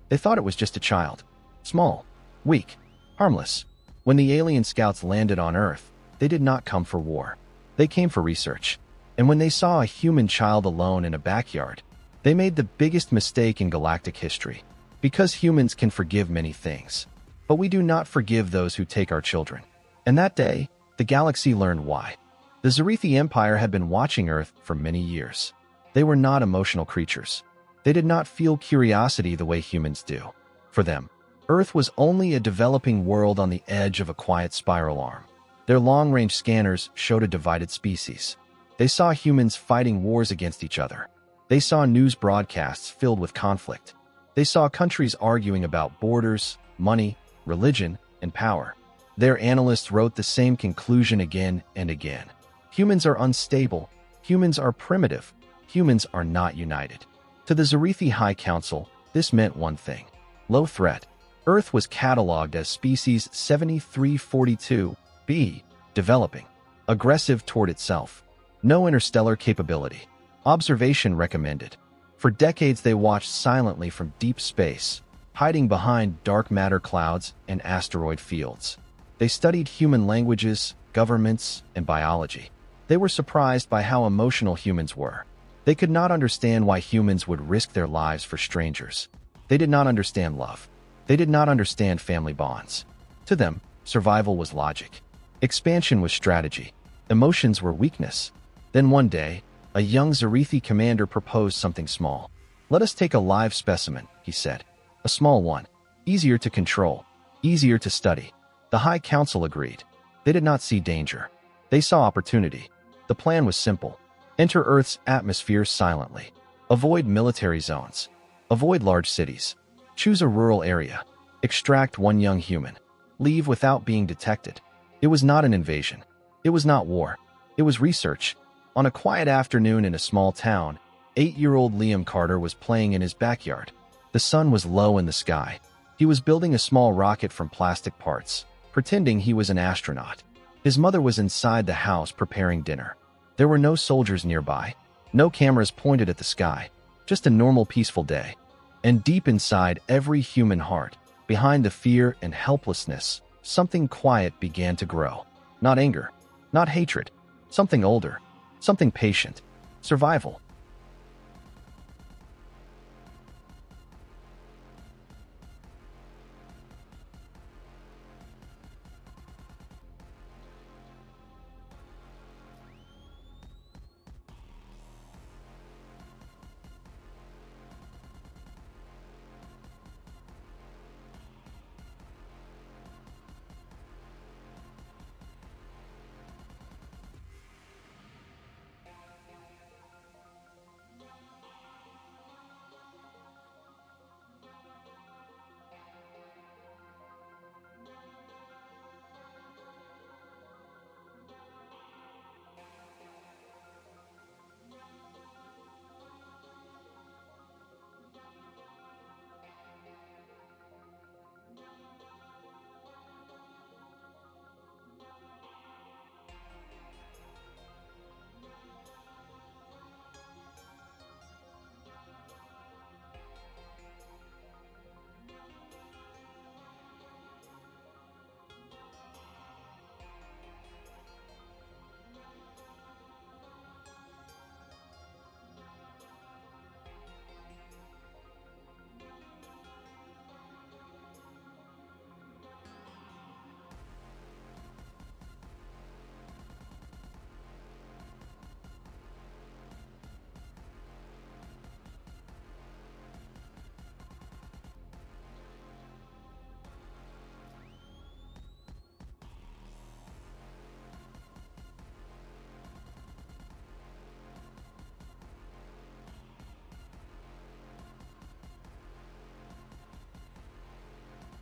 They thought it was just a child. Small, weak, harmless. When the alien scouts landed on Earth, they did not come for war. They came for research. And when they saw a human child alone in a backyard, they made the biggest mistake in galactic history. Because humans can forgive many things, but we do not forgive those who take our children. And that day, the galaxy learned why. The Zarithi Empire had been watching Earth for many years. They were not emotional creatures. They did not feel curiosity the way humans do. For them, Earth was only a developing world on the edge of a quiet spiral arm. Their long-range scanners showed a divided species. They saw humans fighting wars against each other. They saw news broadcasts filled with conflict. They saw countries arguing about borders, money, religion, and power. Their analysts wrote the same conclusion again and again. Humans are unstable. Humans are primitive. Humans are not united. To the Zarithi High Council, this meant one thing. Low threat. Earth was catalogued as species 7342b, developing. Aggressive toward itself. No interstellar capability. Observation recommended. For decades they watched silently from deep space, hiding behind dark matter clouds and asteroid fields. They studied human languages, governments, and biology. They were surprised by how emotional humans were. They could not understand why humans would risk their lives for strangers. They did not understand love. They did not understand family bonds. To them, survival was logic. Expansion was strategy. Emotions were weakness. Then one day, a young Zarithi commander proposed something small. "Let us take a live specimen," he said. "A small one. Easier to control. Easier to study." The High Council agreed. They did not see danger. They saw opportunity. The plan was simple. Enter Earth's atmosphere silently. Avoid military zones. Avoid large cities. Choose a rural area. Extract one young human. Leave without being detected. It was not an invasion. It was not war. It was research. On a quiet afternoon in a small town, 8-year-old Liam Carter was playing in his backyard. The sun was low in the sky. He was building a small rocket from plastic parts, pretending he was an astronaut. His mother was inside the house preparing dinner. There were no soldiers nearby, no cameras pointed at the sky, just a normal peaceful day. And deep inside every human heart, behind the fear and helplessness, something quiet began to grow. Not anger, not hatred, something older, something patient. Survival.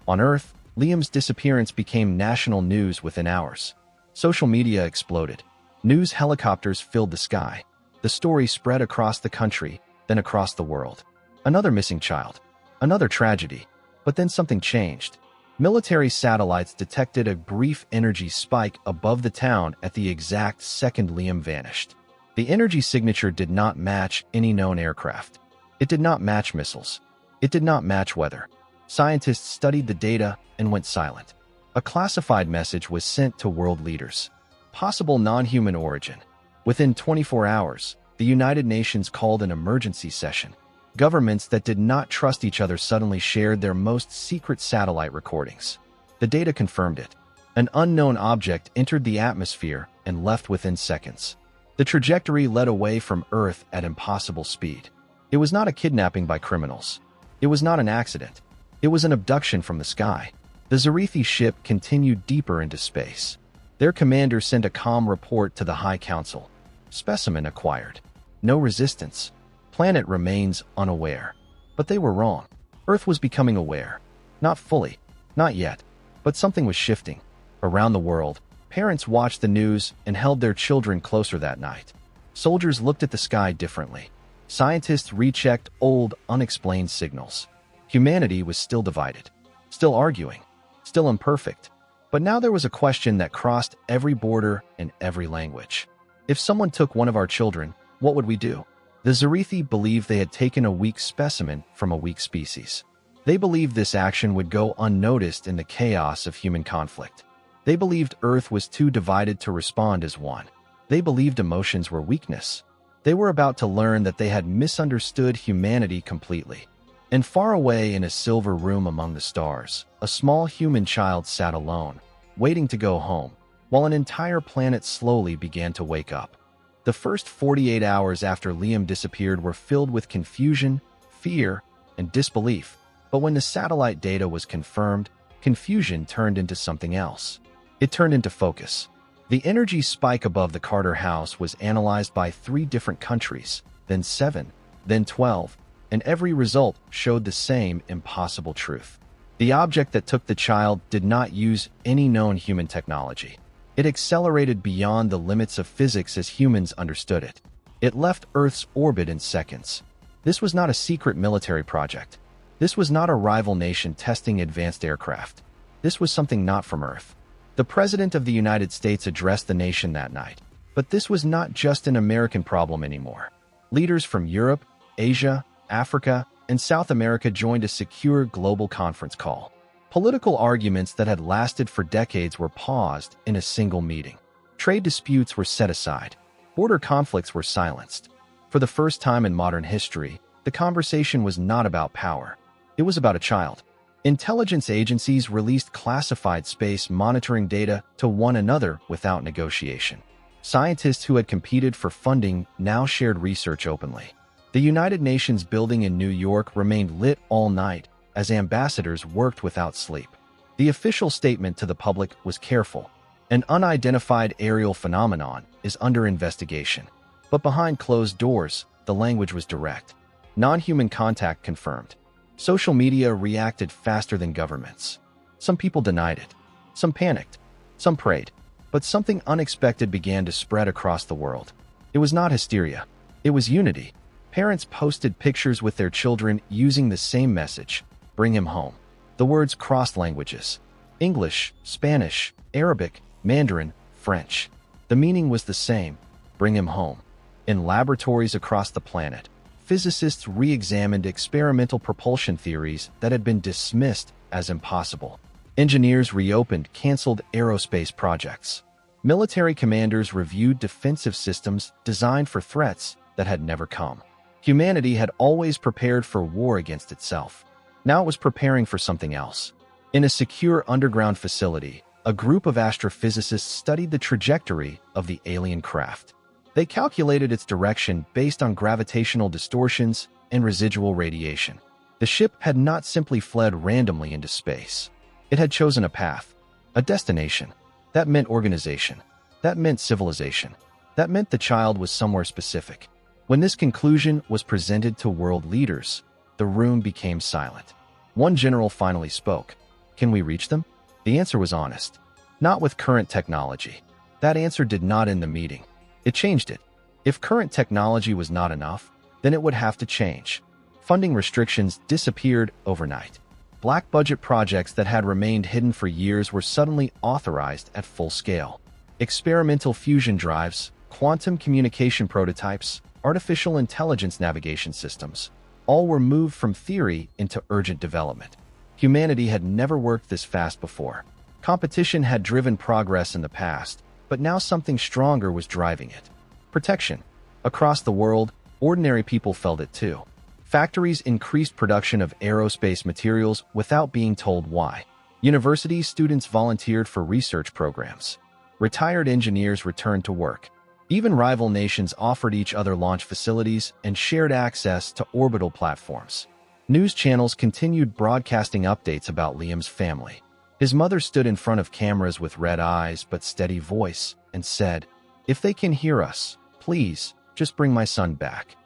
On Earth, Liam's disappearance became national news within hours. Social media exploded. News helicopters filled the sky. The story spread across the country, then across the world. Another missing child. Another tragedy. But then something changed. Military satellites detected a brief energy spike above the town at the exact second Liam vanished. The energy signature did not match any known aircraft. It did not match missiles. It did not match weather. Scientists studied the data and went silent. A classified message was sent to world leaders. Possible non-human origin. Within 24 hours, the United Nations called an emergency session. Governments that did not trust each other suddenly shared their most secret satellite recordings. The data confirmed it. An unknown object entered the atmosphere and left within seconds. The trajectory led away from Earth at impossible speed. It was not a kidnapping by criminals. It was not an accident. It was an abduction from the sky. The Zarithi ship continued deeper into space. Their commander sent a calm report to the High Council. Specimen acquired. No resistance. Planet remains unaware. But they were wrong. Earth was becoming aware. Not fully. Not yet. But something was shifting. Around the world, parents watched the news and held their children closer that night. Soldiers looked at the sky differently. Scientists rechecked old, unexplained signals. Humanity was still divided. Still arguing. Still imperfect. But now there was a question that crossed every border and every language. If someone took one of our children, what would we do? The Zarithi believed they had taken a weak specimen from a weak species. They believed this action would go unnoticed in the chaos of human conflict. They believed Earth was too divided to respond as one. They believed emotions were weakness. They were about to learn that they had misunderstood humanity completely. And far away in a silver room among the stars, a small human child sat alone, waiting to go home, while an entire planet slowly began to wake up. The first 48 hours after Liam disappeared were filled with confusion, fear, and disbelief. But when the satellite data was confirmed, confusion turned into something else. It turned into focus. The energy spike above the Carter house was analyzed by 3 different countries, then 7, then 12, and every result showed the same impossible truth. The object that took the child did not use any known human technology. It accelerated beyond the limits of physics as humans understood it. It left Earth's orbit in seconds. This was not a secret military project. This was not a rival nation testing advanced aircraft. This was something not from Earth. The President of the United States addressed the nation that night. But this was not just an American problem anymore. Leaders from Europe, Asia, Africa, and South America joined a secure global conference call. Political arguments that had lasted for decades were paused in a single meeting. Trade disputes were set aside. Border conflicts were silenced. For the first time in modern history, the conversation was not about power. It was about a child. Intelligence agencies released classified space monitoring data to one another without negotiation. Scientists who had competed for funding now shared research openly. The United Nations building in New York remained lit all night as ambassadors worked without sleep. The official statement to the public was careful. An unidentified aerial phenomenon is under investigation. But behind closed doors, the language was direct. Non-human contact confirmed. Social media reacted faster than governments. Some people denied it. Some panicked. Some prayed. But something unexpected began to spread across the world. It was not hysteria. It was unity. Parents posted pictures with their children using the same message, "Bring him home." The words crossed languages. English, Spanish, Arabic, Mandarin, French. The meaning was the same, "Bring him home." In laboratories across the planet, physicists re-examined experimental propulsion theories that had been dismissed as impossible. Engineers reopened canceled aerospace projects. Military commanders reviewed defensive systems designed for threats that had never come. Humanity had always prepared for war against itself. Now it was preparing for something else. In a secure underground facility, a group of astrophysicists studied the trajectory of the alien craft. They calculated its direction based on gravitational distortions and residual radiation. The ship had not simply fled randomly into space. It had chosen a path, a destination. That meant organization. That meant civilization. That meant the child was somewhere specific. When this conclusion was presented to world leaders, the room became silent. One general finally spoke. "Can we reach them?" The answer was honest. Not with current technology. That answer did not end the meeting. It changed it. If current technology was not enough, then it would have to change. Funding restrictions disappeared overnight. Black budget projects that had remained hidden for years were suddenly authorized at full scale. Experimental fusion drives, quantum communication prototypes, artificial intelligence navigation systems. All were moved from theory into urgent development. Humanity had never worked this fast before. Competition had driven progress in the past, but now something stronger was driving it. Protection. Across the world, ordinary people felt it too. Factories increased production of aerospace materials without being told why. University students volunteered for research programs. Retired engineers returned to work. Even rival nations offered each other launch facilities and shared access to orbital platforms. News channels continued broadcasting updates about Liam's family. His mother stood in front of cameras with red eyes but steady voice and said, "If they can hear us, please, just bring my son back."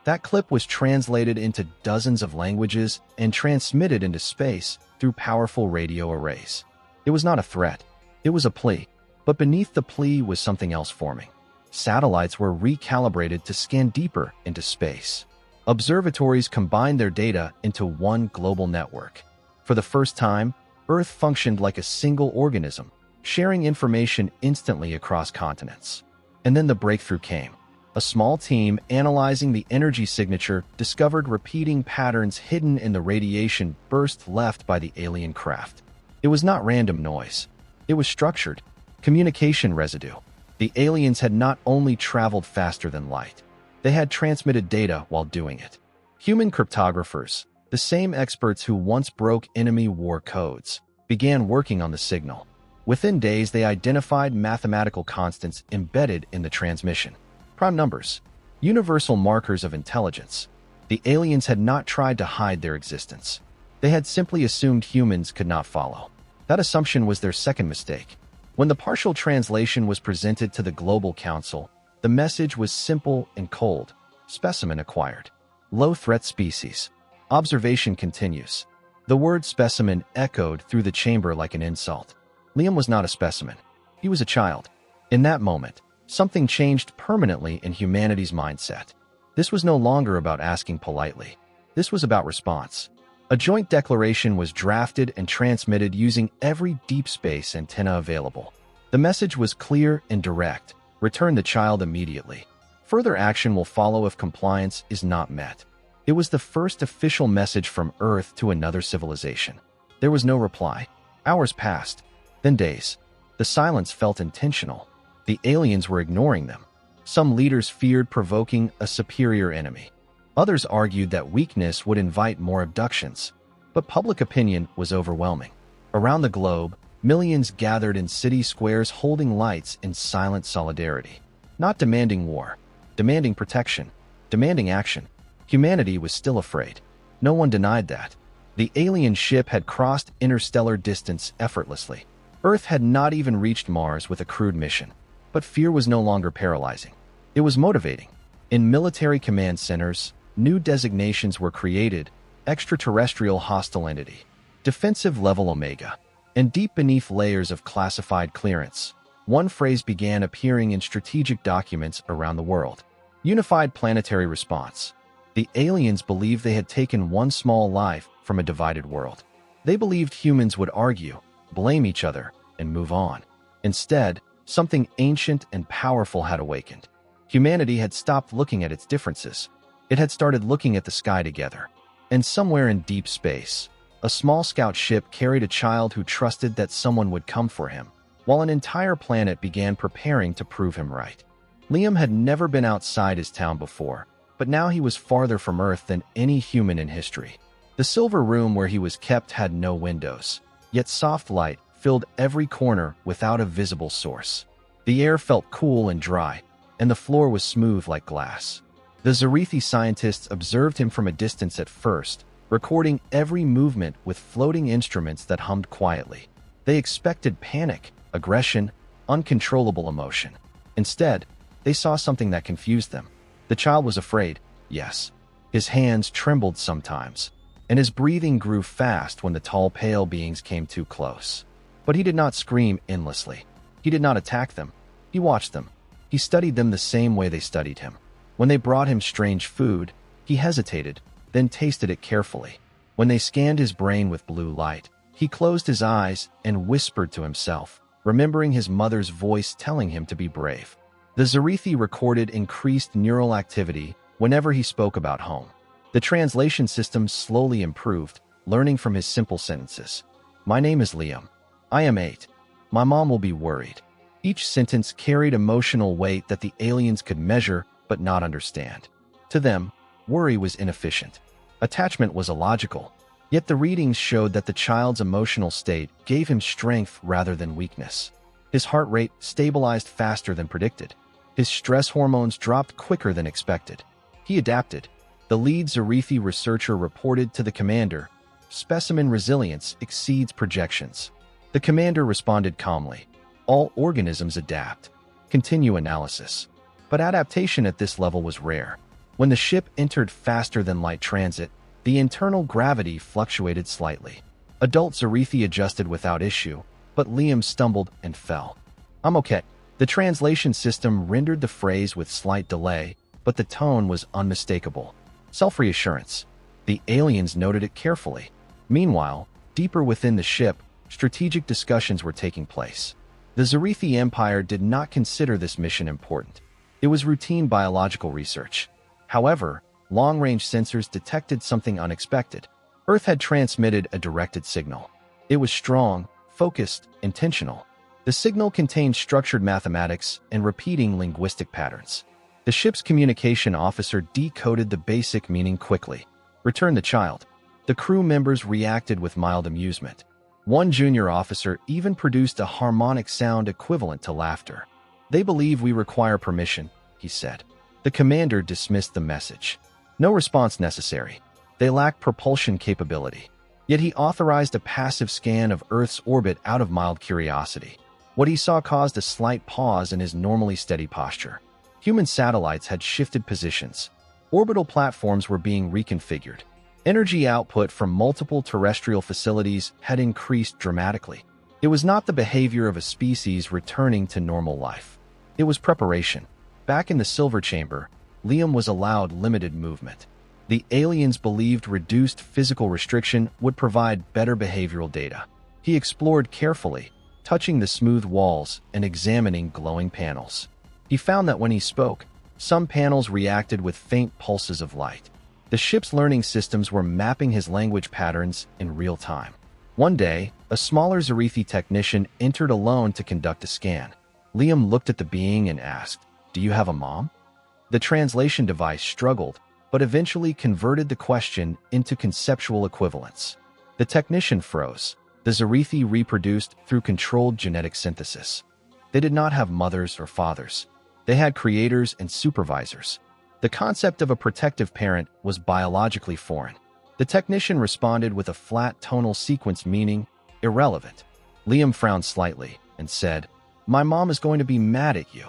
That clip was translated into dozens of languages and transmitted into space through powerful radio arrays. It was not a threat. It was a plea. But beneath the plea was something else forming. Satellites were recalibrated to scan deeper into space. Observatories combined their data into one global network. For the first time, Earth functioned like a single organism, sharing information instantly across continents. And then the breakthrough came. A small team analyzing the energy signature discovered repeating patterns hidden in the radiation burst left by the alien craft. It was not random noise. It was structured. Communication residue. The aliens had not only traveled faster than light, they had transmitted data while doing it. Human cryptographers, the same experts who once broke enemy war codes, began working on the signal. Within days, they identified mathematical constants embedded in the transmission. Prime numbers, universal markers of intelligence. The aliens had not tried to hide their existence. They had simply assumed humans could not follow. That assumption was their second mistake. When the partial translation was presented to the Global Council, the message was simple and cold. Specimen acquired. Low-threat species. Observation continues. The word specimen echoed through the chamber like an insult. Liam was not a specimen. He was a child. In that moment, something changed permanently in humanity's mindset. This was no longer about asking politely. This was about response. A joint declaration was drafted and transmitted using every deep space antenna available. The message was clear and direct. Return the child immediately. Further action will follow if compliance is not met. It was the first official message from Earth to another civilization. There was no reply. Hours passed, then days. The silence felt intentional. The aliens were ignoring them. Some leaders feared provoking a superior enemy. Others argued that weakness would invite more abductions. But public opinion was overwhelming. Around the globe, millions gathered in city squares holding lights in silent solidarity. Not demanding war, demanding protection, demanding action. Humanity was still afraid. No one denied that. The alien ship had crossed interstellar distance effortlessly. Earth had not even reached Mars with a crewed mission. But fear was no longer paralyzing. It was motivating. In military command centers, new designations were created: extraterrestrial hostile entity, defensive level Omega, and deep beneath layers of classified clearance, one phrase began appearing in strategic documents around the world: unified planetary response. The aliens believed they had taken one small life from a divided world. They believed humans would argue, blame each other, and move on. Instead, something ancient and powerful had awakened. Humanity had stopped looking at its differences. It had started looking at the sky together. And somewhere in deep space, a small scout ship carried a child who trusted that someone would come for him, while an entire planet began preparing to prove him right. Liam had never been outside his town before, but now he was farther from Earth than any human in history. The silver room where he was kept had no windows, yet soft light filled every corner without a visible source. The air felt cool and dry, and the floor was smooth like glass. The Zarithi scientists observed him from a distance at first, recording every movement with floating instruments that hummed quietly. They expected panic, aggression, uncontrollable emotion. Instead, they saw something that confused them. The child was afraid, yes. His hands trembled sometimes, and his breathing grew fast when the tall, pale beings came too close. But he did not scream endlessly. He did not attack them. He watched them. He studied them the same way they studied him. When they brought him strange food, he hesitated, then tasted it carefully. When they scanned his brain with blue light, he closed his eyes and whispered to himself, remembering his mother's voice telling him to be brave. The Zarithi recorded increased neural activity whenever he spoke about home. The translation system slowly improved, learning from his simple sentences. My name is Liam. I am 8. My mom will be worried. Each sentence carried emotional weight that the aliens could measure but not understand. To them, worry was inefficient. Attachment was illogical. Yet the readings showed that the child's emotional state gave him strength rather than weakness. His heart rate stabilized faster than predicted. His stress hormones dropped quicker than expected. He adapted. The lead Zarithi researcher reported to the commander, specimen resilience exceeds projections. The commander responded calmly. All organisms adapt. Continue analysis. But adaptation at this level was rare. When the ship entered faster than light transit, the internal gravity fluctuated slightly. Adult Zarithi adjusted without issue, but Liam stumbled and fell. I'm okay. The translation system rendered the phrase with slight delay, but the tone was unmistakable. Self-reassurance. The aliens noted it carefully. Meanwhile, deeper within the ship, strategic discussions were taking place. The Zarithi Empire did not consider this mission important. It was routine biological research. However, long-range sensors detected something unexpected. Earth had transmitted a directed signal. It was strong, focused, intentional. The signal contained structured mathematics and repeating linguistic patterns. The ship's communication officer decoded the basic meaning quickly. Return the child. The crew members reacted with mild amusement. One junior officer even produced a harmonic sound equivalent to laughter. They believe we require permission, he said. The commander dismissed the message. No response necessary. They lacked propulsion capability. Yet he authorized a passive scan of Earth's orbit out of mild curiosity. What he saw caused a slight pause in his normally steady posture. Human satellites had shifted positions. Orbital platforms were being reconfigured. Energy output from multiple terrestrial facilities had increased dramatically. It was not the behavior of a species returning to normal life. It was preparation. Back in the Silver Chamber, Liam was allowed limited movement. The aliens believed reduced physical restriction would provide better behavioral data. He explored carefully, touching the smooth walls and examining glowing panels. He found that when he spoke, some panels reacted with faint pulses of light. The ship's learning systems were mapping his language patterns in real time. One day, a smaller Zarithi technician entered alone to conduct a scan. Liam looked at the being and asked, "Do you have a mom?" The translation device struggled, but eventually converted the question into conceptual equivalence. The technician froze. The Zarithi reproduced through controlled genetic synthesis. They did not have mothers or fathers. They had creators and supervisors. The concept of a protective parent was biologically foreign. The technician responded with a flat tonal sequence meaning irrelevant. Liam frowned slightly and said, "My mom is going to be mad at you."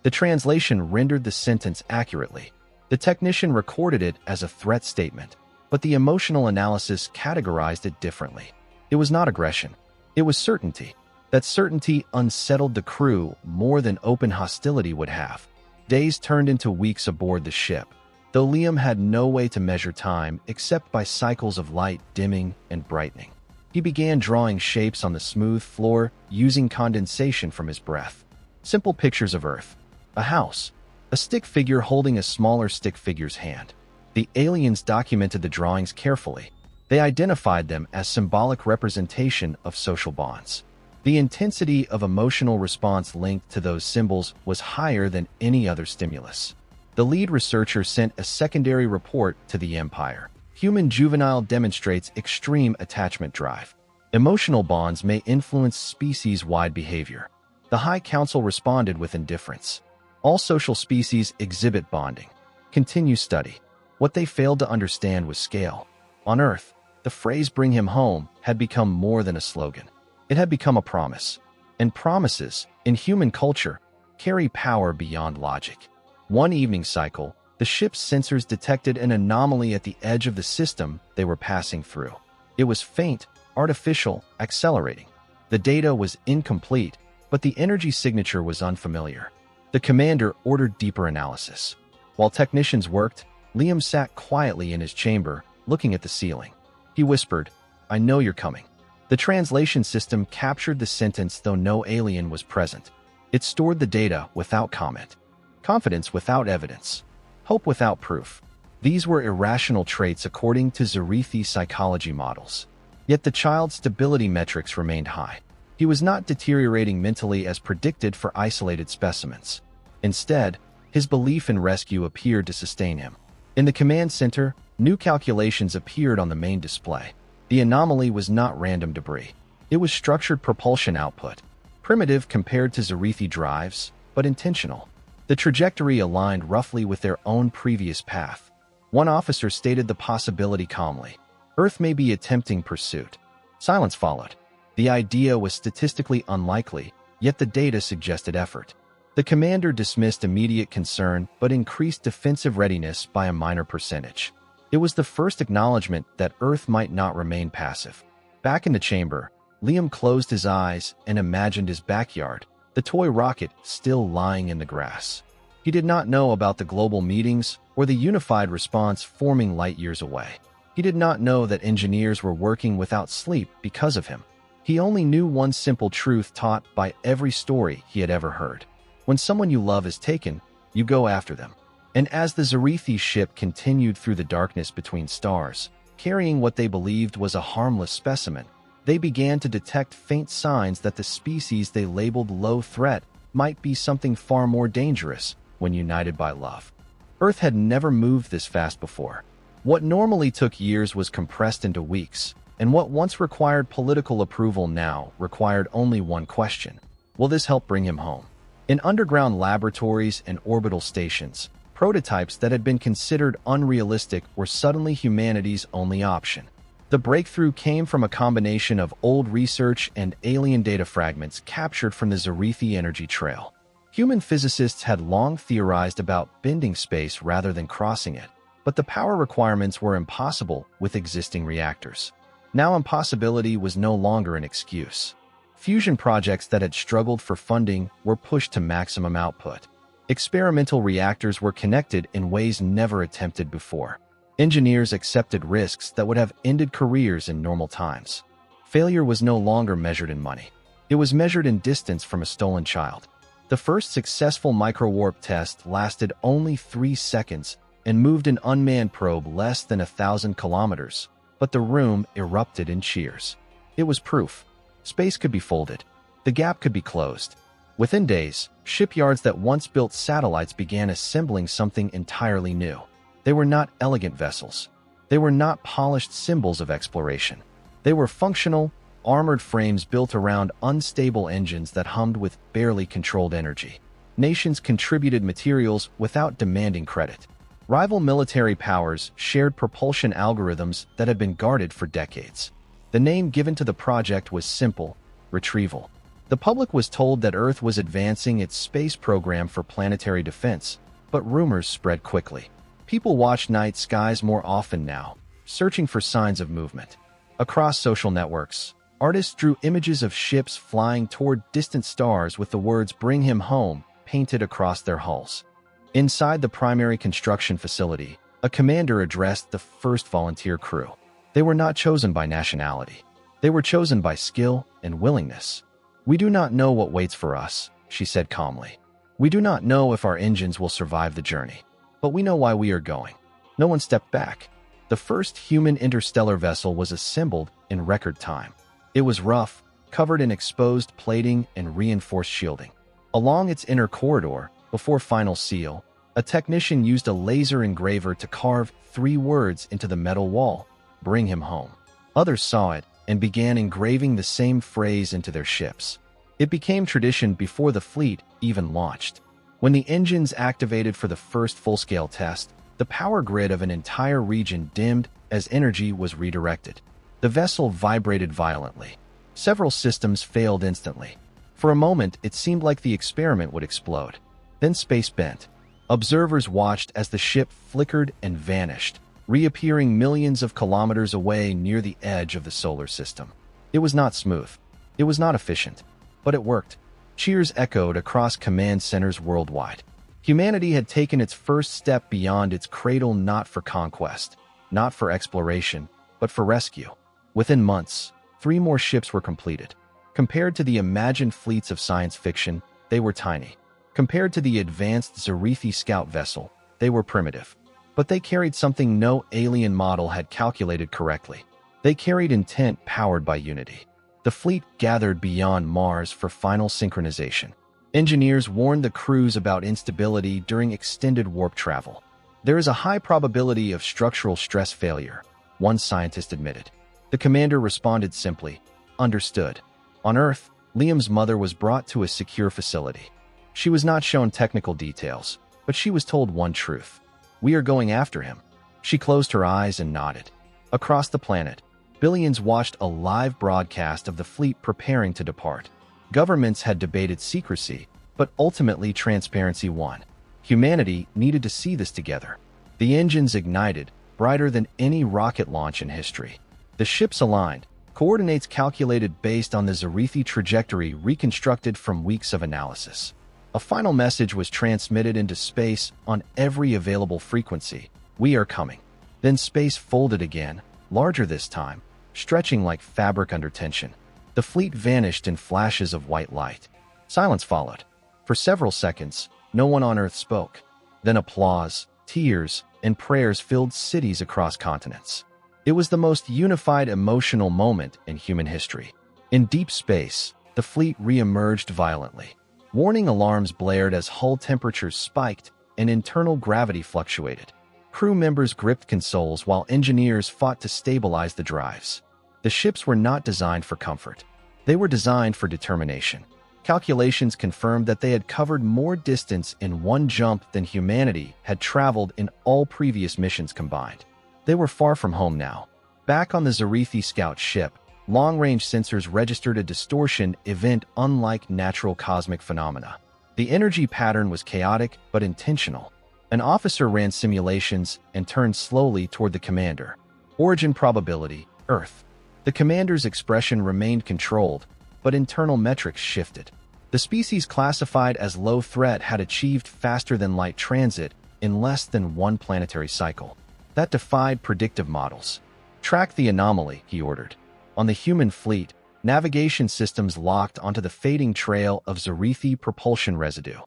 The translation rendered the sentence accurately. The technician recorded it as a threat statement, but the emotional analysis categorized it differently. It was not aggression. It was certainty. That certainty unsettled the crew more than open hostility would have. Days turned into weeks aboard the ship, though Liam had no way to measure time except by cycles of light dimming and brightening. He began drawing shapes on the smooth floor using condensation from his breath. Simple pictures of Earth. A house. A stick figure holding a smaller stick figure's hand. The aliens documented the drawings carefully. They identified them as symbolic representation of social bonds. The intensity of emotional response linked to those symbols was higher than any other stimulus. The lead researcher sent a secondary report to the Empire. Human juvenile demonstrates extreme attachment drive. Emotional bonds may influence species-wide behavior. The High Council responded with indifference. All social species exhibit bonding. Continue study. What they failed to understand was scale. On Earth, the phrase "bring him home" had become more than a slogan. It had become a promise. And promises, in human culture, carry power beyond logic. One evening cycle, the ship's sensors detected an anomaly at the edge of the system they were passing through. It was faint, artificial, accelerating. The data was incomplete, but the energy signature was unfamiliar. The commander ordered deeper analysis. While technicians worked, Liam sat quietly in his chamber, looking at the ceiling. He whispered, "I know you're coming." The translation system captured the sentence though no alien was present. It stored the data without comment. Confidence without evidence. Hope without proof. These were irrational traits according to Zarithi psychology models. Yet the child's stability metrics remained high. He was not deteriorating mentally as predicted for isolated specimens. Instead, his belief in rescue appeared to sustain him. In the command center, new calculations appeared on the main display. The anomaly was not random debris. It was structured propulsion output, primitive compared to Zarithi drives, but intentional. The trajectory aligned roughly with their own previous path. One officer stated the possibility calmly. Earth may be attempting pursuit. Silence followed. The idea was statistically unlikely, yet the data suggested effort. The commander dismissed immediate concern but increased defensive readiness by a minor percentage. It was the first acknowledgement that Earth might not remain passive. Back in the chamber, Liam closed his eyes and imagined his backyard, the toy rocket still lying in the grass. He did not know about the global meetings or the unified response forming light years away. He did not know that engineers were working without sleep because of him. He only knew one simple truth taught by every story he had ever heard. When someone you love is taken, you go after them. And as the Zarithi ship continued through the darkness between stars, carrying what they believed was a harmless specimen, they began to detect faint signs that the species they labeled low threat might be something far more dangerous when united by love. Earth had never moved this fast before. What normally took years was compressed into weeks, and what once required political approval now required only one question: will this help bring him home? In underground laboratories and orbital stations, prototypes that had been considered unrealistic were suddenly humanity's only option. The breakthrough came from a combination of old research and alien data fragments captured from the Zarithi energy trail. Human physicists had long theorized about bending space rather than crossing it, but the power requirements were impossible with existing reactors. Now impossibility was no longer an excuse. Fusion projects that had struggled for funding were pushed to maximum output. Experimental reactors were connected in ways never attempted before. Engineers accepted risks that would have ended careers in normal times. Failure was no longer measured in money. It was measured in distance from a stolen child. The first successful microwarp test lasted only 3 seconds and moved an unmanned probe less than 1,000 kilometers, but the room erupted in cheers. It was proof. Space could be folded. The gap could be closed. Within days, shipyards that once built satellites began assembling something entirely new. They were not elegant vessels. They were not polished symbols of exploration. They were functional, armored frames built around unstable engines that hummed with barely controlled energy. Nations contributed materials without demanding credit. Rival military powers shared propulsion algorithms that had been guarded for decades. The name given to the project was simple: retrieval. The public was told that Earth was advancing its space program for planetary defense, but rumors spread quickly. People watched night skies more often now, searching for signs of movement. Across social networks, artists drew images of ships flying toward distant stars with the words "Bring him home" painted across their hulls. Inside the primary construction facility, a commander addressed the first volunteer crew. They were not chosen by nationality. They were chosen by skill and willingness. "We do not know what waits for us," she said calmly. "We do not know if our engines will survive the journey, but we know why we are going." No one stepped back. The first human interstellar vessel was assembled in record time. It was rough, covered in exposed plating and reinforced shielding. Along its inner corridor, before final seal, a technician used a laser engraver to carve 3 words into the metal wall: "Bring him home." Others saw it and began engraving the same phrase into their ships. It became tradition before the fleet even launched. When the engines activated for the first full-scale test, the power grid of an entire region dimmed as energy was redirected. The vessel vibrated violently. Several systems failed instantly. For a moment, it seemed like the experiment would explode. Then space bent. Observers watched as the ship flickered and vanished, reappearing millions of kilometers away near the edge of the solar system. It was not smooth. It was not efficient. But it worked. Cheers echoed across command centers worldwide. Humanity had taken its first step beyond its cradle, not for conquest, not for exploration, but for rescue. Within months, 3 more ships were completed. Compared to the imagined fleets of science fiction, they were tiny. Compared to the advanced Zarithi scout vessel, they were primitive. But they carried something no alien model had calculated correctly. They carried intent powered by unity. The fleet gathered beyond Mars for final synchronization. Engineers warned the crews about instability during extended warp travel. There is a high probability of structural stress failure, one scientist admitted. The commander responded simply, "Understood." On Earth, Liam's mother was brought to a secure facility. She was not shown technical details, but she was told one truth. "We are going after him." She closed her eyes and nodded. Across the planet, billions watched a live broadcast of the fleet preparing to depart. Governments had debated secrecy, but ultimately transparency won. Humanity needed to see this together. The engines ignited, brighter than any rocket launch in history. The ships aligned, coordinates calculated based on the Zarithi trajectory reconstructed from weeks of analysis. A final message was transmitted into space on every available frequency: "We are coming." Then space folded again, larger this time, stretching like fabric under tension. The fleet vanished in flashes of white light. Silence followed. For several seconds, no one on Earth spoke. Then applause, tears, and prayers filled cities across continents. It was the most unified emotional moment in human history. In deep space, the fleet re-emerged violently. Warning alarms blared as hull temperatures spiked and internal gravity fluctuated. Crew members gripped consoles while engineers fought to stabilize the drives. The ships were not designed for comfort. They were designed for determination. Calculations confirmed that they had covered more distance in one jump than humanity had traveled in all previous missions combined. They were far from home now. Back on the Zarithi scout ship, long-range sensors registered a distortion event unlike natural cosmic phenomena. The energy pattern was chaotic but intentional. An officer ran simulations and turned slowly toward the commander. Origin probability, Earth. The commander's expression remained controlled, but internal metrics shifted. The species classified as low threat had achieved faster-than-light transit in less than one planetary cycle. That defied predictive models. "Track the anomaly," he ordered. On the human fleet, navigation systems locked onto the fading trail of Zarithi propulsion residue.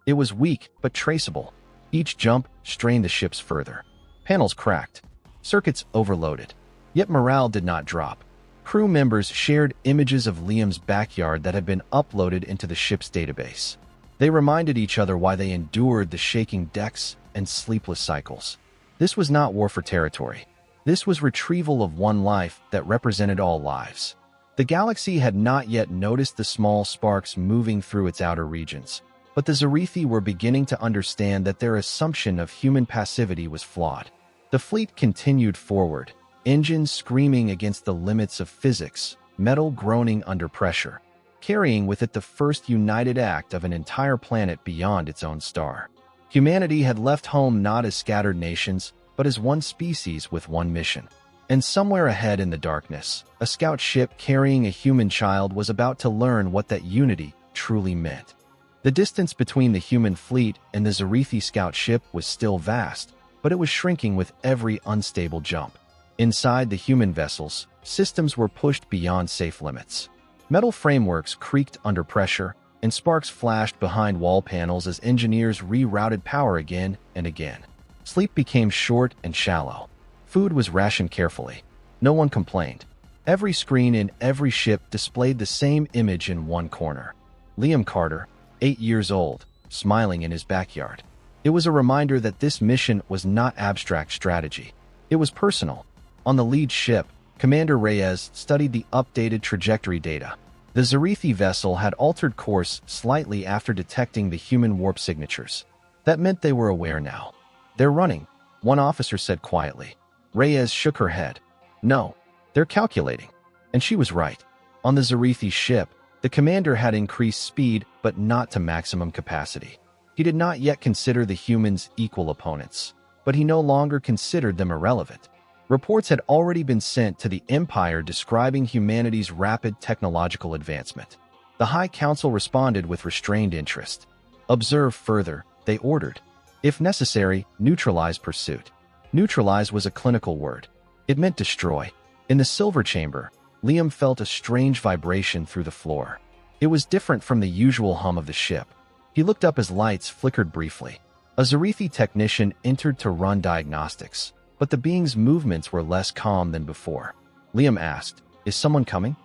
It was weak but traceable. Each jump strained the ships further. Panels cracked. Circuits overloaded. Yet morale did not drop. Crew members shared images of Liam's backyard that had been uploaded into the ship's database. They reminded each other why they endured the shaking decks and sleepless cycles. This was not war for territory. This was retrieval of one life that represented all lives. The galaxy had not yet noticed the small sparks moving through its outer regions, but the Zarithi were beginning to understand that their assumption of human passivity was flawed. The fleet continued forward, engines screaming against the limits of physics, metal groaning under pressure, carrying with it the first united act of an entire planet beyond its own star. Humanity had left home not as scattered nations, but as one species with one mission. And somewhere ahead in the darkness, a scout ship carrying a human child was about to learn what that unity truly meant. The distance between the human fleet and the Zarithi scout ship was still vast, but it was shrinking with every unstable jump. Inside the human vessels, systems were pushed beyond safe limits. Metal frameworks creaked under pressure, and sparks flashed behind wall panels as engineers rerouted power again and again. Sleep became short and shallow. Food was rationed carefully. No one complained. Every screen in every ship displayed the same image in one corner. Liam Carter, 8 years old, smiling in his backyard. It was a reminder that this mission was not abstract strategy. It was personal. On the lead ship, Commander Reyes studied the updated trajectory data. The Zarithi vessel had altered course slightly after detecting the human warp signatures. That meant they were aware now. "They're running," one officer said quietly. Reyes shook her head. "No, they're calculating." And she was right. On the Zarithi ship, the commander had increased speed, but not to maximum capacity. He did not yet consider the humans equal opponents, but he no longer considered them irrelevant. Reports had already been sent to the Empire describing humanity's rapid technological advancement. The High Council responded with restrained interest. "Observe further," they ordered. "If necessary, neutralize pursuit." Neutralize was a clinical word. It meant destroy. In the silver chamber, Liam felt a strange vibration through the floor. It was different from the usual hum of the ship. He looked up as lights flickered briefly. A Zarithi technician entered to run diagnostics, but the being's movements were less calm than before. Liam asked, "Is someone coming?"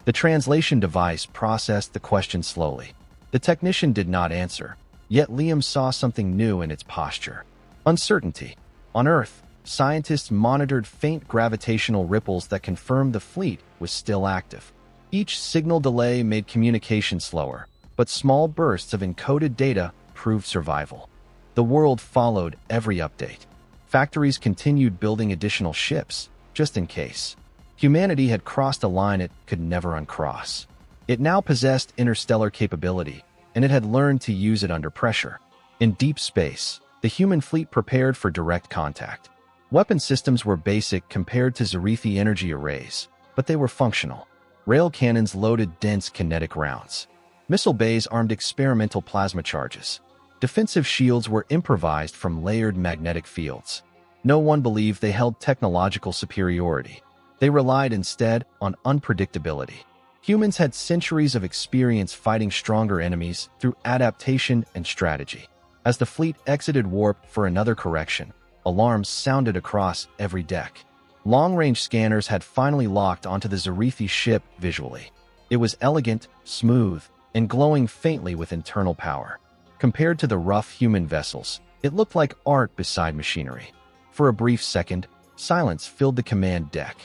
The translation device processed the question slowly. The technician did not answer, yet Liam saw something new in its posture. Uncertainty. On Earth, scientists monitored faint gravitational ripples that confirmed the fleet was still active. Each signal delay made communication slower, but small bursts of encoded data proved survival. The world followed every update. Factories continued building additional ships, just in case. Humanity had crossed a line it could never uncross. It now possessed interstellar capability, and it had learned to use it under pressure. In deep space, the human fleet prepared for direct contact. Weapon systems were basic compared to Zarithi energy arrays, but they were functional. Rail cannons loaded dense kinetic rounds. Missile bays armed experimental plasma charges. Defensive shields were improvised from layered magnetic fields. No one believed they held technological superiority. They relied instead on unpredictability. Humans had centuries of experience fighting stronger enemies through adaptation and strategy. As the fleet exited warp for another correction, alarms sounded across every deck. Long-range scanners had finally locked onto the Zarithi ship visually. It was elegant, smooth, and glowing faintly with internal power. Compared to the rough human vessels, it looked like art beside machinery. For a brief second, silence filled the command deck.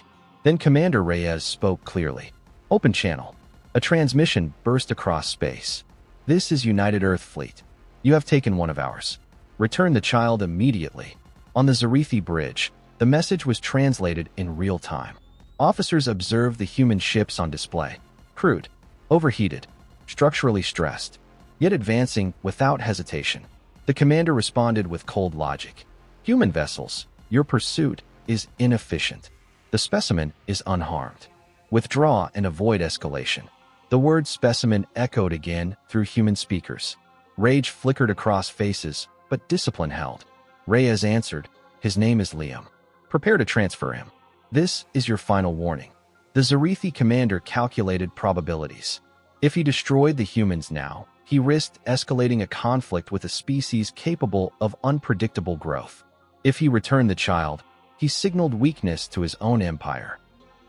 Then Commander Reyes spoke clearly. "Open channel." A transmission burst across space. "This is United Earth Fleet. You have taken one of ours. Return the child immediately." On the Zarithi bridge, the message was translated in real time. Officers observed the human ships on display. Crude, overheated, structurally stressed, yet advancing without hesitation. The commander responded with cold logic. "Human vessels, your pursuit is inefficient. The specimen is unharmed. Withdraw and avoid escalation." The word specimen echoed again through human speakers. Rage flickered across faces, but discipline held. Reyes answered, "His name is Liam. Prepare to transfer him. This is your final warning." The Zarithi commander calculated probabilities. If he destroyed the humans now, he risked escalating a conflict with a species capable of unpredictable growth. If he returned the child, he signaled weakness to his own empire.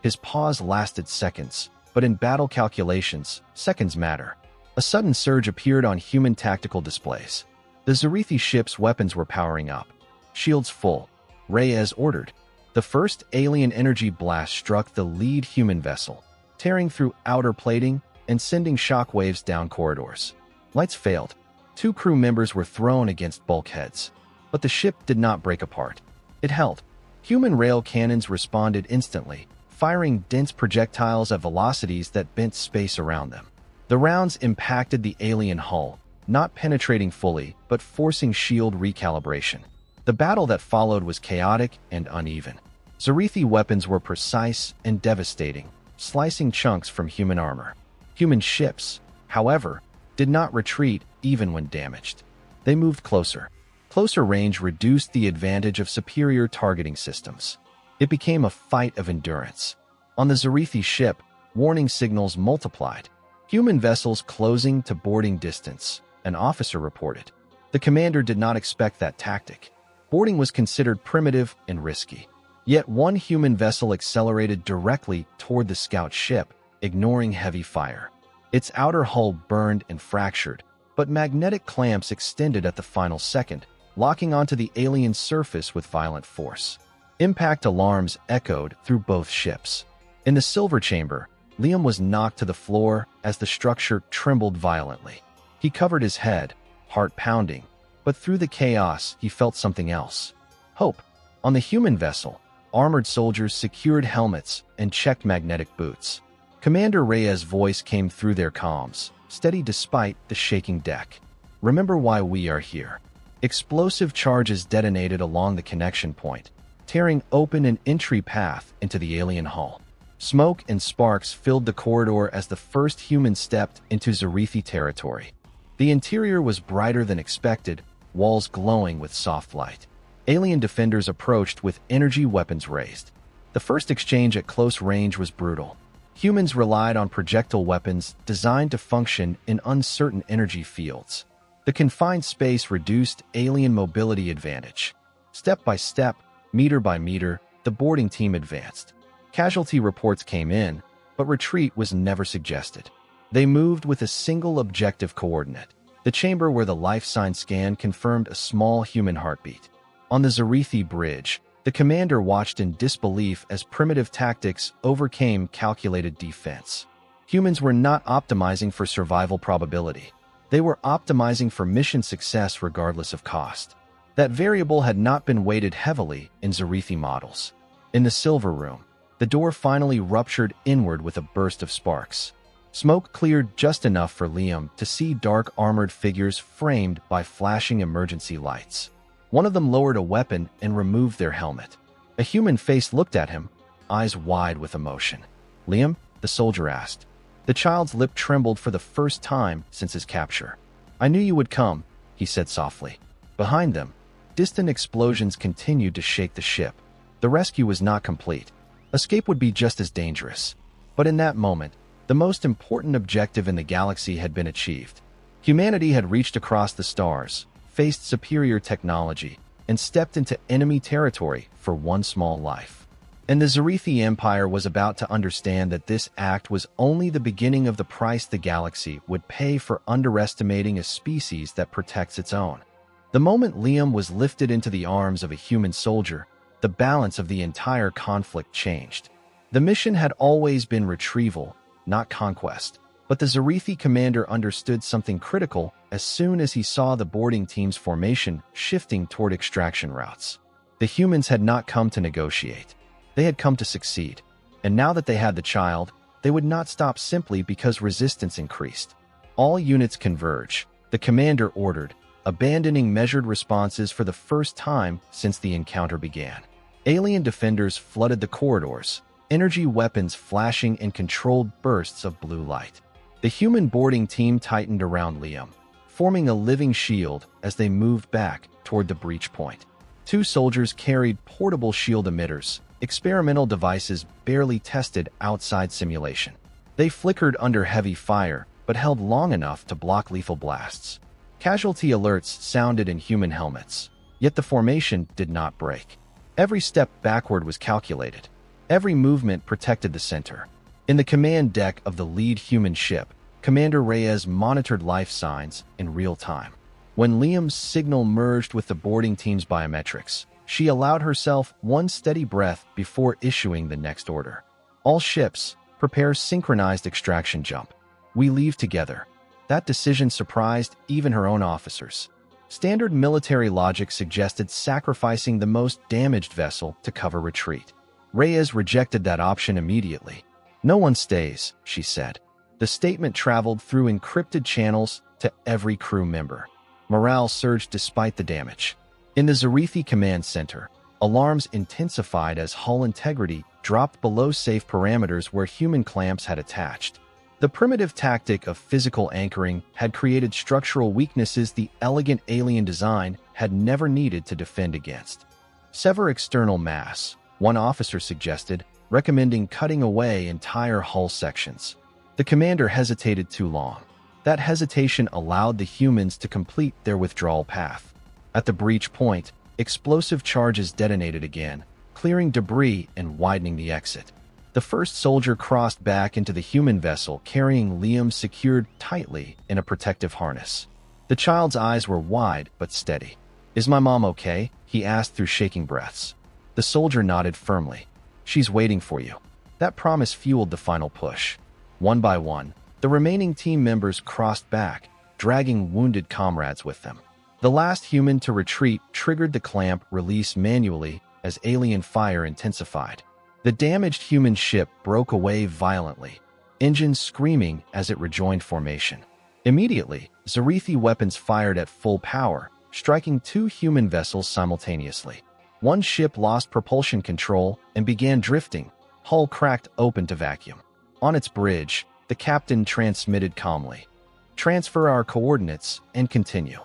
His pause lasted seconds, but in battle calculations, seconds matter. A sudden surge appeared on human tactical displays. The Zarithi ship's weapons were powering up. Shields full. Reyes ordered. The first alien energy blast struck the lead human vessel, tearing through outer plating and sending shockwaves down corridors. Lights failed. 2 crew members were thrown against bulkheads. But the ship did not break apart. It held. Human rail cannons responded instantly, firing dense projectiles at velocities that bent space around them. The rounds impacted the alien hull, not penetrating fully, but forcing shield recalibration. The battle that followed was chaotic and uneven. Zarithi weapons were precise and devastating, slicing chunks from human armor. Human ships, however, did not retreat even when damaged. They moved closer. Closer range reduced the advantage of superior targeting systems. It became a fight of endurance. On the Zarithi ship, warning signals multiplied. Human vessels closing to boarding distance, an officer reported. The commander did not expect that tactic. Boarding was considered primitive and risky. Yet one human vessel accelerated directly toward the scout ship, ignoring heavy fire. Its outer hull burned and fractured, but magnetic clamps extended at the final second, locking onto the alien surface with violent force. Impact alarms echoed through both ships. In the silver chamber, Liam was knocked to the floor as the structure trembled violently. He covered his head, heart pounding, but through the chaos he felt something else. Hope. On the human vessel, armored soldiers secured helmets and checked magnetic boots. Commander Reyes' voice came through their comms, steady despite the shaking deck. "Remember why we are here." Explosive charges detonated along the connection point, tearing open an entry path into the alien hull. Smoke and sparks filled the corridor as the first human stepped into Zarithi territory. The interior was brighter than expected, walls glowing with soft light. Alien defenders approached with energy weapons raised. The first exchange at close range was brutal. Humans relied on projectile weapons designed to function in uncertain energy fields. The confined space reduced alien mobility advantage. Step by step, meter by meter, the boarding team advanced. Casualty reports came in, but retreat was never suggested. They moved with a single objective coordinate. The chamber where the life sign scan confirmed a small human heartbeat. On the Zarithi bridge, the commander watched in disbelief as primitive tactics overcame calculated defense. Humans were not optimizing for survival probability. They were optimizing for mission success regardless of cost. That variable had not been weighted heavily in Zarithi models. In the silver room, the door finally ruptured inward with a burst of sparks. Smoke cleared just enough for Liam to see dark armored figures framed by flashing emergency lights. One of them lowered a weapon and removed their helmet. A human face looked at him, eyes wide with emotion. "Liam?" the soldier asked. The child's lip trembled for the first time since his capture. "I knew you would come," he said softly. Behind them, distant explosions continued to shake the ship. The rescue was not complete. Escape would be just as dangerous. But in that moment, the most important objective in the galaxy had been achieved. Humanity had reached across the stars, faced superior technology, and stepped into enemy territory for one small life. And the Zarithi Empire was about to understand that this act was only the beginning of the price the galaxy would pay for underestimating a species that protects its own. The moment Liam was lifted into the arms of a human soldier, the balance of the entire conflict changed. The mission had always been retrieval, not conquest. But the Zarithi commander understood something critical as soon as he saw the boarding team's formation shifting toward extraction routes. The humans had not come to negotiate. They had come to succeed. And now that they had the child, they would not stop simply because resistance increased. "All units converge," the commander ordered, abandoning measured responses for the first time since the encounter began. Alien defenders flooded the corridors, energy weapons flashing in controlled bursts of blue light. The human boarding team tightened around Liam, forming a living shield as they moved back toward the breach point. Two soldiers carried portable shield emitters, experimental devices barely tested outside simulation. They flickered under heavy fire, but held long enough to block lethal blasts. Casualty alerts sounded in human helmets, yet the formation did not break. Every step backward was calculated. Every movement protected the center. In the command deck of the lead human ship, Commander Reyes monitored life signs in real time. When Liam's signal merged with the boarding team's biometrics, she allowed herself one steady breath before issuing the next order. "All ships, prepare synchronized extraction jump. We leave together." That decision surprised even her own officers. Standard military logic suggested sacrificing the most damaged vessel to cover retreat. Reyes rejected that option immediately. "No one stays," she said. The statement traveled through encrypted channels to every crew member. Morale surged despite the damage. In the Zarithi Command Center, alarms intensified as hull integrity dropped below safe parameters where human clamps had attached. The primitive tactic of physical anchoring had created structural weaknesses the elegant alien design had never needed to defend against. "Sever external mass," one officer suggested, recommending cutting away entire hull sections. The commander hesitated too long. That hesitation allowed the humans to complete their withdrawal path. At the breach point, explosive charges detonated again, clearing debris and widening the exit. The first soldier crossed back into the human vessel, carrying Liam secured tightly in a protective harness. The child's eyes were wide but steady. "Is my mom okay?" he asked through shaking breaths. The soldier nodded firmly. "She's waiting for you." That promise fueled the final push. One by one, the remaining team members crossed back, dragging wounded comrades with them. The last human to retreat triggered the clamp release manually as alien fire intensified. The damaged human ship broke away violently, engines screaming as it rejoined formation. Immediately, Zarithi weapons fired at full power, striking two human vessels simultaneously. One ship lost propulsion control and began drifting, hull cracked open to vacuum. On its bridge, the captain transmitted calmly, "Transfer our coordinates and continue."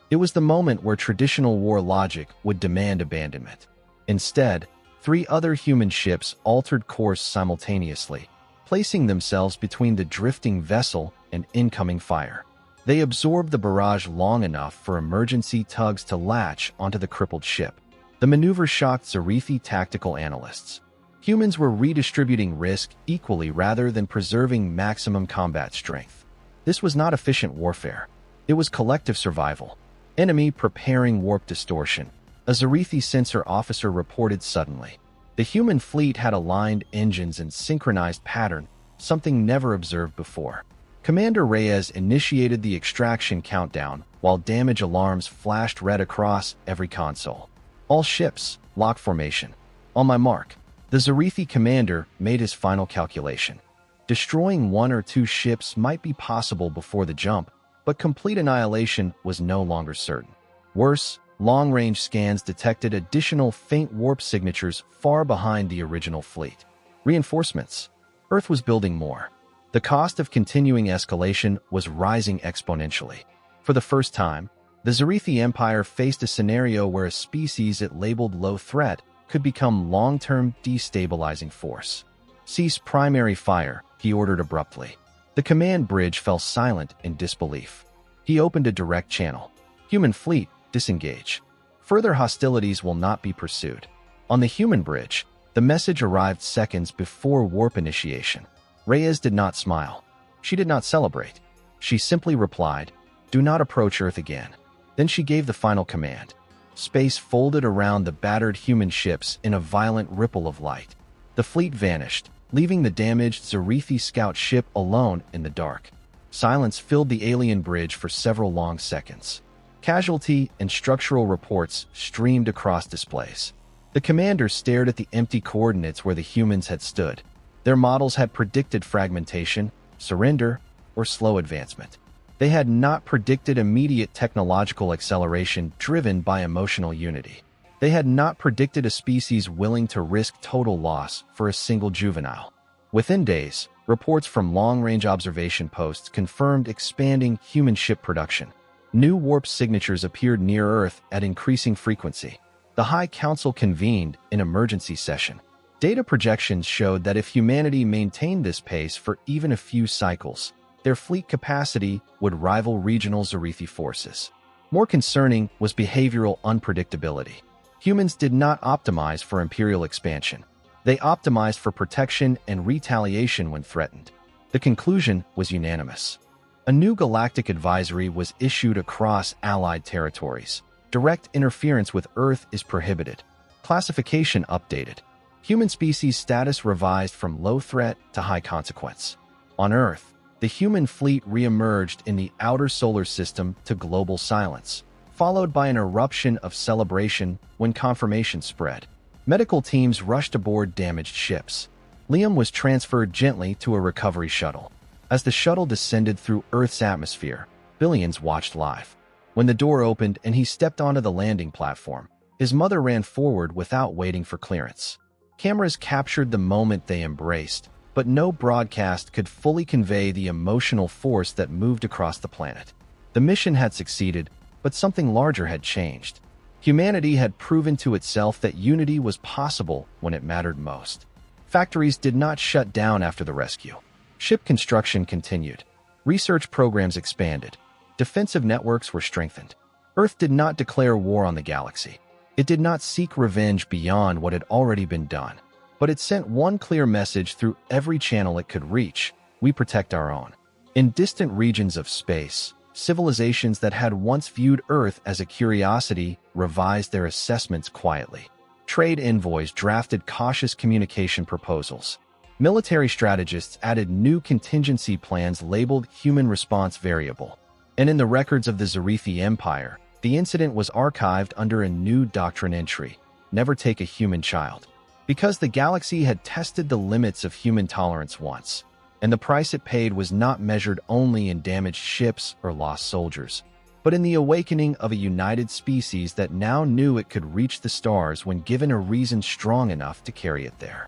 It was the moment where traditional war logic would demand abandonment. Instead, three other human ships altered course simultaneously, placing themselves between the drifting vessel and incoming fire. They absorbed the barrage long enough for emergency tugs to latch onto the crippled ship. The maneuver shocked Zarithi tactical analysts. Humans were redistributing risk equally rather than preserving maximum combat strength. This was not efficient warfare. It was collective survival. Enemy preparing warp distortion, a Zarithi sensor officer reported suddenly. The human fleet had aligned engines in synchronized pattern, something never observed before. Commander Reyes initiated the extraction countdown while damage alarms flashed red across every console. All ships, lock formation. On my mark. The Zarithi commander made his final calculation. Destroying 1 or 2 ships might be possible before the jump, but complete annihilation was no longer certain. Worse, long-range scans detected additional faint warp signatures far behind the original fleet. Reinforcements. Earth was building more. The cost of continuing escalation was rising exponentially. For the first time, the Zarithi Empire faced a scenario where a species it labeled low threat could become long-term destabilizing force. Cease primary fire, he ordered abruptly. The command bridge fell silent in disbelief. He opened a direct channel. Human fleet, disengage. Further hostilities will not be pursued. On the human bridge, the message arrived seconds before warp initiation. Reyes did not smile. She did not celebrate. She simply replied, "Do not approach Earth again." Then she gave the final command. Space folded around the battered human ships in a violent ripple of light. The fleet vanished, leaving the damaged Zarithi scout ship alone in the dark. Silence filled the alien bridge for several long seconds. Casualty and structural reports streamed across displays. The commander stared at the empty coordinates where the humans had stood. Their models had predicted fragmentation, surrender, or slow advancement. They had not predicted immediate technological acceleration driven by emotional unity. They had not predicted a species willing to risk total loss for a single juvenile. Within days, reports from long-range observation posts confirmed expanding human ship production. New warp signatures appeared near Earth at increasing frequency. The High Council convened an emergency session. Data projections showed that if humanity maintained this pace for even a few cycles, their fleet capacity would rival regional Zarithi forces. More concerning was behavioral unpredictability. Humans did not optimize for imperial expansion. They optimized for protection and retaliation when threatened. The conclusion was unanimous. A new galactic advisory was issued across allied territories. Direct interference with Earth is prohibited. Classification updated. Human species status revised from low threat to high consequence. On Earth, the human fleet re-emerged in the outer solar system to global silence, followed by an eruption of celebration when confirmation spread. Medical teams rushed aboard damaged ships. Liam was transferred gently to a recovery shuttle. As the shuttle descended through Earth's atmosphere, billions watched live. When the door opened and he stepped onto the landing platform, his mother ran forward without waiting for clearance. Cameras captured the moment they embraced, but no broadcast could fully convey the emotional force that moved across the planet. The mission had succeeded, but something larger had changed. Humanity had proven to itself that unity was possible when it mattered most. Factories did not shut down after the rescue. Ship construction continued. Research programs expanded. Defensive networks were strengthened. Earth did not declare war on the galaxy. It did not seek revenge beyond what had already been done. But it sent one clear message through every channel it could reach: we protect our own. In distant regions of space, civilizations that had once viewed Earth as a curiosity revised their assessments quietly. Trade envoys drafted cautious communication proposals. Military strategists added new contingency plans labeled human response variable. And in the records of the Zarithi Empire, the incident was archived under a new doctrine entry: never take a human child. Because the galaxy had tested the limits of human tolerance once, and the price it paid was not measured only in damaged ships or lost soldiers, but in the awakening of a united species that now knew it could reach the stars when given a reason strong enough to carry it there.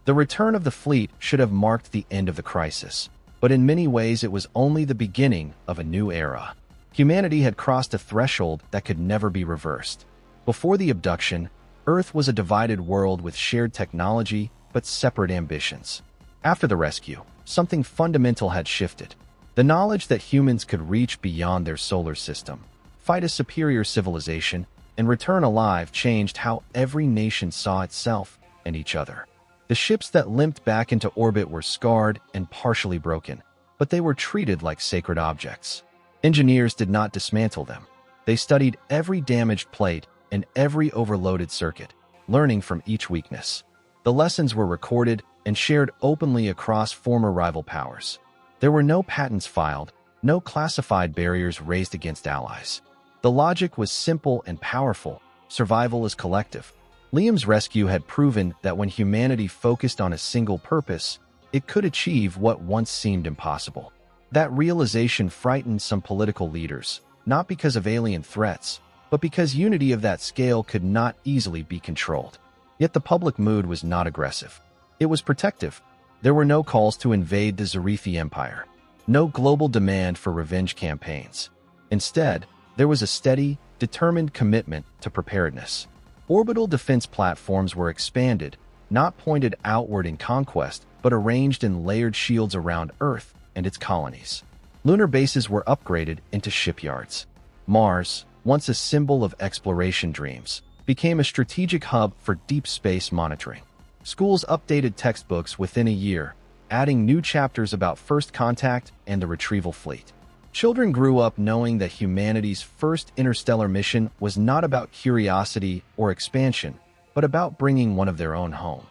The return of the fleet should have marked the end of the crisis, but in many ways it was only the beginning of a new era. Humanity had crossed a threshold that could never be reversed. Before the abduction, Earth was a divided world with shared technology but separate ambitions. After the rescue, something fundamental had shifted. The knowledge that humans could reach beyond their solar system, fight a superior civilization, and return alive changed how every nation saw itself and each other. The ships that limped back into orbit were scarred and partially broken, but they were treated like sacred objects. Engineers did not dismantle them. They studied every damaged plate and every overloaded circuit, learning from each weakness. The lessons were recorded and shared openly across former rival powers. There were no patents filed, no classified barriers raised against allies. The logic was simple and powerful. Survival is collective. Liam's rescue had proven that when humanity focused on a single purpose, it could achieve what once seemed impossible. That realization frightened some political leaders, not because of alien threats, but because unity of that scale could not easily be controlled. Yet the public mood was not aggressive. It was protective. There were no calls to invade the Zarithi Empire, no global demand for revenge campaigns. Instead, there was a steady, determined commitment to preparedness. Orbital defense platforms were expanded, not pointed outward in conquest, but arranged in layered shields around Earth and its colonies. Lunar bases were upgraded into shipyards. Mars, once a symbol of exploration dreams, became a strategic hub for deep space monitoring. Schools updated textbooks within a year, adding new chapters about first contact and the retrieval fleet. Children grew up knowing that humanity's first interstellar mission was not about curiosity or expansion, but about bringing one of their own home.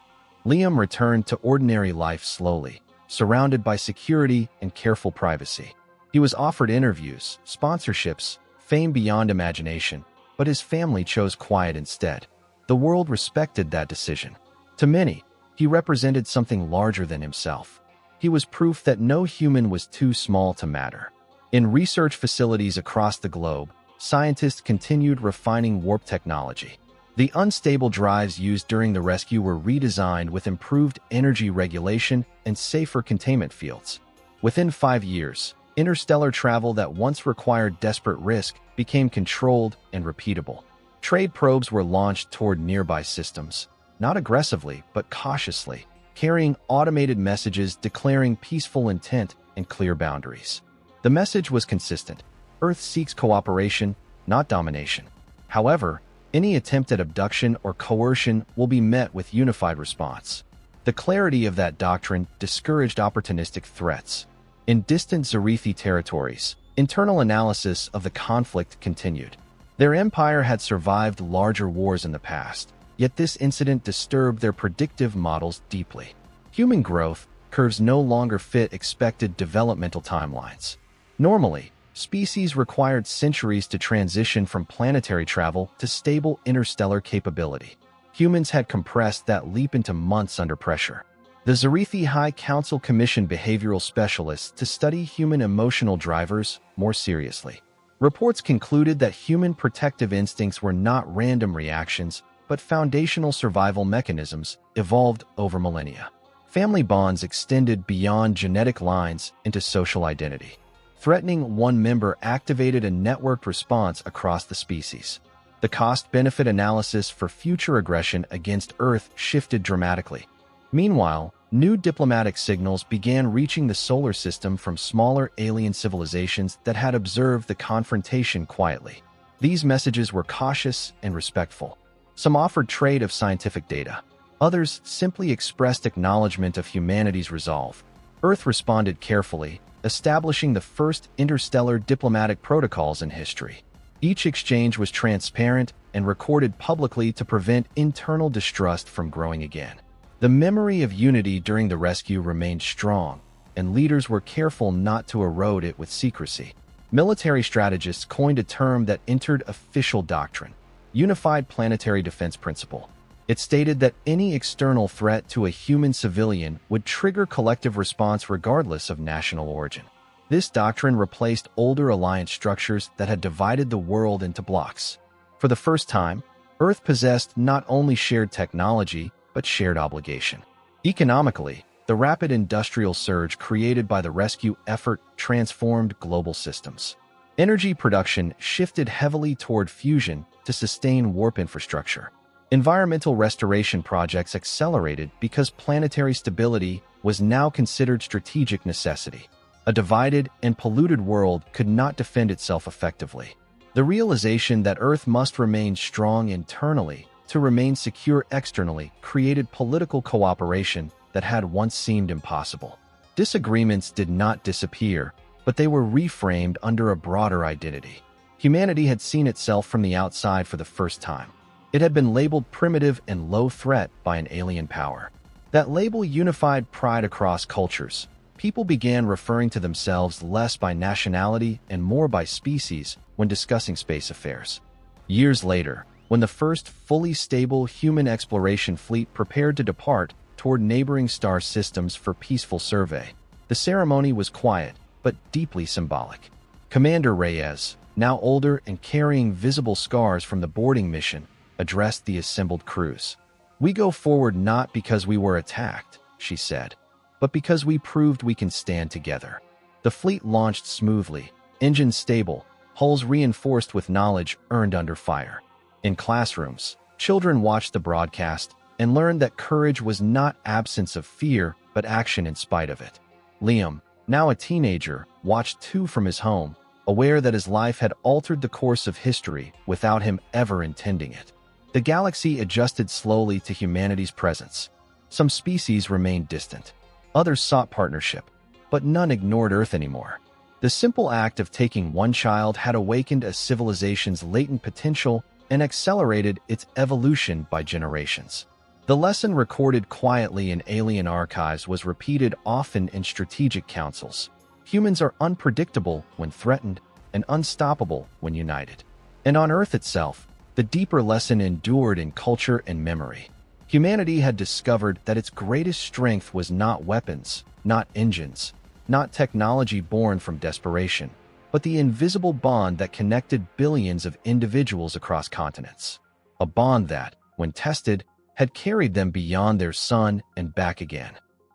Liam returned to ordinary life slowly, surrounded by security and careful privacy. He was offered interviews, sponsorships, fame beyond imagination, but his family chose quiet instead. The world respected that decision. To many, he represented something larger than himself. He was proof that no human was too small to matter. In research facilities across the globe, scientists continued refining warp technology. The unstable drives used during the rescue were redesigned with improved energy regulation and safer containment fields. Within 5 years, interstellar travel that once required desperate risk became controlled and repeatable. Trade probes were launched toward nearby systems, not aggressively but cautiously, carrying automated messages declaring peaceful intent and clear boundaries. The message was consistent. Earth seeks cooperation, not domination. However, any attempt at abduction or coercion will be met with unified response. The clarity of that doctrine discouraged opportunistic threats. In distant Zarithi territories, internal analysis of the conflict continued. Their empire had survived larger wars in the past, yet this incident disturbed their predictive models deeply. Human growth curves no longer fit expected developmental timelines. Normally, species required centuries to transition from planetary travel to stable interstellar capability. Humans had compressed that leap into months under pressure. The Zarithi High Council commissioned behavioral specialists to study human emotional drivers more seriously. Reports concluded that human protective instincts were not random reactions, but foundational survival mechanisms evolved over millennia. Family bonds extended beyond genetic lines into social identity. Threatening one member activated a networked response across the species. The cost-benefit analysis for future aggression against Earth shifted dramatically. Meanwhile, new diplomatic signals began reaching the solar system from smaller alien civilizations that had observed the confrontation quietly. These messages were cautious and respectful. Some offered trade of scientific data. Others simply expressed acknowledgement of humanity's resolve. Earth responded carefully, establishing the first interstellar diplomatic protocols in history. Each exchange was transparent and recorded publicly to prevent internal distrust from growing again. The memory of unity during the rescue remained strong, and leaders were careful not to erode it with secrecy. Military strategists coined a term that entered official doctrine: Unified Planetary Defense Principle. It stated that any external threat to a human civilian would trigger collective response regardless of national origin. This doctrine replaced older alliance structures that had divided the world into blocks. For the first time, Earth possessed not only shared technology, but shared obligation. Economically, the rapid industrial surge created by the rescue effort transformed global systems. Energy production shifted heavily toward fusion to sustain warp infrastructure. Environmental restoration projects accelerated because planetary stability was now considered strategic necessity. A divided and polluted world could not defend itself effectively. The realization that Earth must remain strong internally to remain secure externally created political cooperation that had once seemed impossible. Disagreements did not disappear, but they were reframed under a broader identity. Humanity had seen itself from the outside for the first time. It had been labeled primitive and low threat by an alien power. That label unified pride across cultures. People began referring to themselves less by nationality and more by species when discussing space affairs. Years later, when the first fully stable human exploration fleet prepared to depart toward neighboring star systems for peaceful survey, the ceremony was quiet but deeply symbolic. Commander Reyes, now older and carrying visible scars from the boarding mission, addressed the assembled crews. "We go forward not because we were attacked," she said, "but because we proved we can stand together." The fleet launched smoothly, engines stable, hulls reinforced with knowledge earned under fire. In classrooms, children watched the broadcast and learned that courage was not absence of fear, but action in spite of it. Liam, now a teenager, watched too from his home, aware that his life had altered the course of history without him ever intending it. The galaxy adjusted slowly to humanity's presence. Some species remained distant. Others sought partnership, but none ignored Earth anymore. The simple act of taking one child had awakened a civilization's latent potential and accelerated its evolution by generations. The lesson recorded quietly in alien archives was repeated often in strategic councils. Humans are unpredictable when threatened and unstoppable when united. And on Earth itself, the deeper lesson endured in culture and memory. Humanity had discovered that its greatest strength was not weapons, not engines, not technology born from desperation, but the invisible bond that connected billions of individuals across continents. A bond that, when tested, had carried them beyond their sun and back again.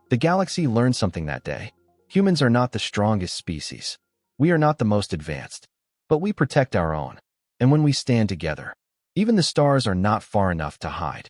The galaxy learned something that day. Humans are not the strongest species. We are not the most advanced, but we protect our own. And when we stand together, even the stars are not far enough to hide.